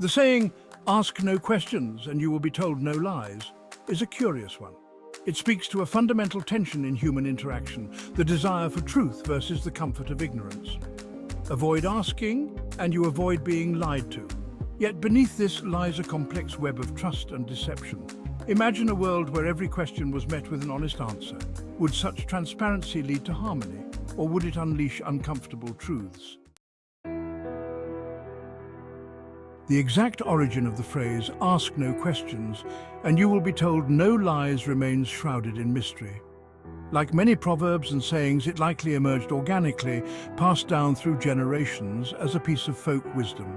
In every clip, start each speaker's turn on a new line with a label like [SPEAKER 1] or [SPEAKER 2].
[SPEAKER 1] The saying, "Ask no questions and you will be told no lies," is a curious one. It speaks to a fundamental tension in human interaction, the desire for truth versus the comfort of ignorance. Avoid asking, and you avoid being lied to. Yet beneath this lies a complex web of trust and deception. Imagine a world where every question was met with an honest answer. Would such transparency lead to harmony, or would it unleash uncomfortable truths? The exact origin of the phrase, "ask no questions, and you will be told no lies," remains shrouded in mystery. Like many proverbs and sayings, it likely emerged organically, passed down through generations as a piece of folk wisdom.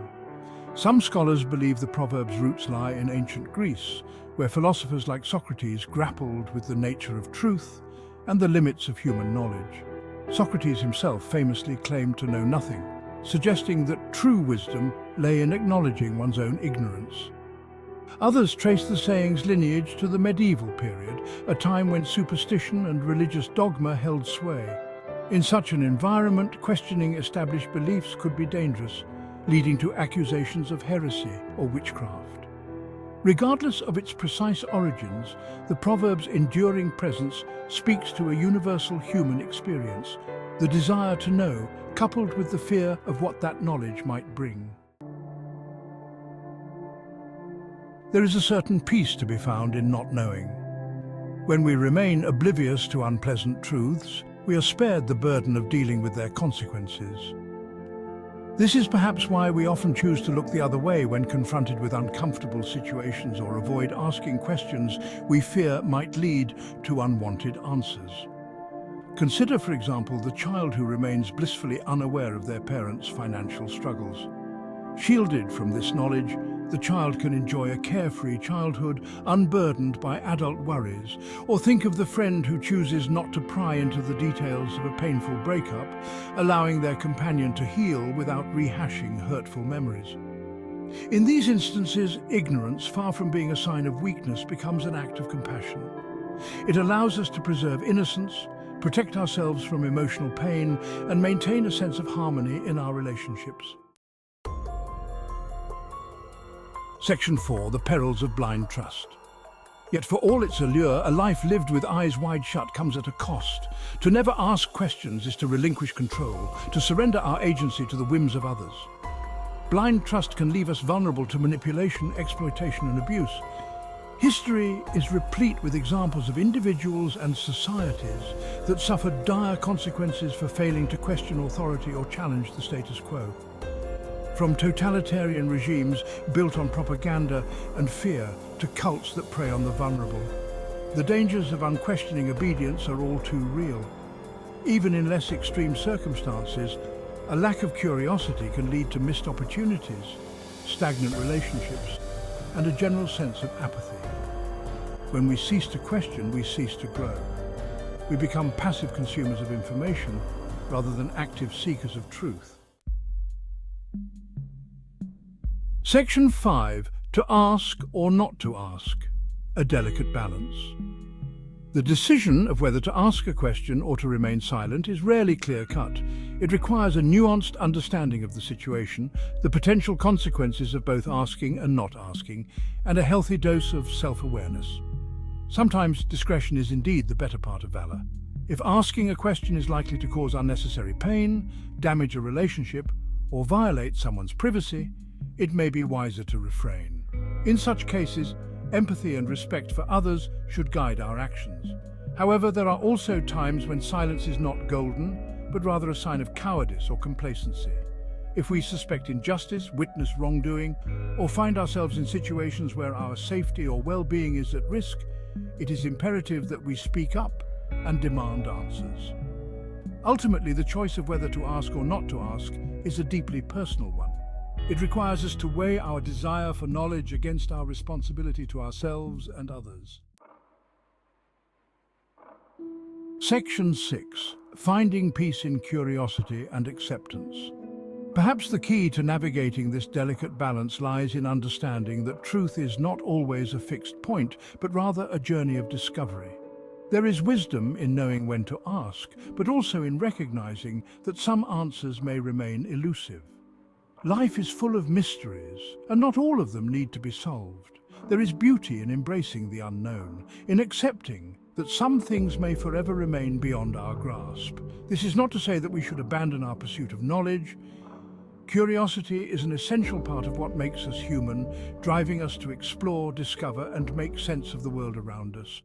[SPEAKER 1] Some scholars believe the proverb's roots lie in ancient Greece, where philosophers like Socrates grappled with the nature of truth and the limits of human knowledge. Socrates himself famously claimed to know nothing, suggesting that true wisdom lay in acknowledging one's own ignorance. Others trace the saying's lineage to the medieval period, a time when superstition and religious dogma held sway. In such an environment, questioning established beliefs could be dangerous, leading to accusations of heresy or witchcraft. Regardless of its precise origins, the proverb's enduring presence speaks to a universal human experience, the desire to know, coupled with the fear of what that knowledge might bring. There is a certain peace to be found in not knowing. When we remain oblivious to unpleasant truths, we are spared the burden of dealing with their consequences. This is perhaps why we often choose to look the other way when confronted with uncomfortable situations or avoid asking questions we fear might lead to unwanted answers. Consider, for example, the child who remains blissfully unaware of their parents' financial struggles. Shielded from this knowledge, the child can enjoy a carefree childhood unburdened by adult worries, or think of the friend who chooses not to pry into the details of a painful breakup, allowing their companion to heal without rehashing hurtful memories. In these instances, ignorance, far from being a sign of weakness, becomes an act of compassion. It allows us to preserve innocence, protect ourselves from emotional pain, and maintain a sense of harmony in our relationships. Section 4. The perils of blind trust. Yet for all its allure, a life lived with eyes wide shut comes at a cost. To never ask questions is to relinquish control, to surrender our agency to the whims of others. Blind trust can leave us vulnerable to manipulation, exploitation, and abuse. History is replete with examples of individuals and societies that suffered dire consequences for failing to question authority or challenge the status quo. From totalitarian regimes built on propaganda and fear to cults that prey on the vulnerable, the dangers of unquestioning obedience are all too real. Even in less extreme circumstances, a lack of curiosity can lead to missed opportunities, stagnant relationships, and a general sense of apathy. When we cease to question, we cease to grow. We become passive consumers of information rather than active seekers of truth. Section 5. To ask or not to ask. A delicate balance. The decision of whether to ask a question or to remain silent is rarely clear-cut. It requires a nuanced understanding of the situation, the potential consequences of both asking and not asking, and a healthy dose of self-awareness. Sometimes discretion is indeed the better part of valor. If asking a question is likely to cause unnecessary pain, damage a relationship, or violate someone's privacy, it may be wiser to refrain. In such cases, empathy and respect for others should guide our actions. However, there are also times when silence is not golden, but rather a sign of cowardice or complacency. If we suspect injustice, witness wrongdoing, or find ourselves in situations where our safety or well-being is at risk, it is imperative that we speak up and demand answers. Ultimately, the choice of whether to ask or not to ask is a deeply personal one. It requires us to weigh our desire for knowledge against our responsibility to ourselves and others. Section 6. Finding peace in curiosity and acceptance. Perhaps the key to navigating this delicate balance lies in understanding that truth is not always a fixed point, but rather a journey of discovery. There is wisdom in knowing when to ask, but also in recognizing that some answers may remain elusive. Life is full of mysteries, and not all of them need to be solved. There is beauty in embracing the unknown, in accepting that some things may forever remain beyond our grasp. This is not to say that we should abandon our pursuit of knowledge. Curiosity is an essential part of what makes us human, driving us to explore, discover, and make sense of the world around us.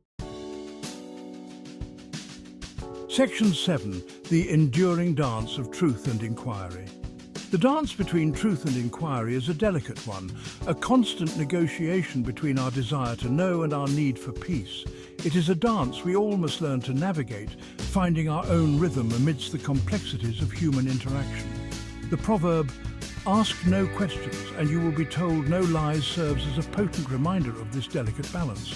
[SPEAKER 1] Section 7. The enduring dance of truth and inquiry. The dance between truth and inquiry is a delicate one, a constant negotiation between our desire to know and our need for peace. It is a dance we all must learn to navigate, finding our own rhythm amidst the complexities of human interaction. The proverb, "Ask no questions and you will be told no lies," serves as a potent reminder of this delicate balance.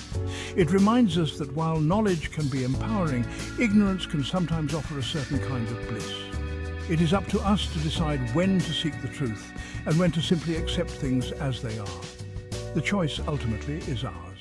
[SPEAKER 1] It reminds us that while knowledge can be empowering, ignorance can sometimes offer a certain kind of bliss. It is up to us to decide when to seek the truth and when to simply accept things as they are. The choice ultimately is ours.